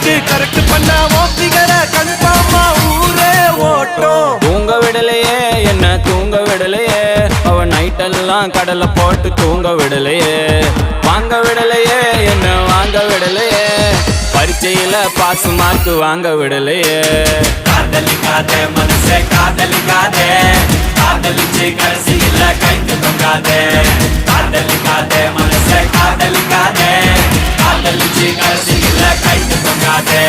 Mark correct பண்ண ஓபிகர கன்ஃபார்மா ஊரே ஓட்டும். தூங்க விடலையே என்ன தூங்க விடலையே, அவன் நைட்டெல்லாம் கடலை போட்டு தூங்க விடலையே. வாங்க விடலையே என்ன வாங்க விடலையே, பரீட்சையில பாஸ் மார்க்கு வாங்க விடலையே. காதலிக்காதே மனசே காதலிக்காதே, காதலிச்சு கடைசியில கைக்கு தொங்காதே. காதலிக்காதே மனசே காதலிக்காதே, காதலிச்சு கடைசியில கைக்கு தொங்காதே.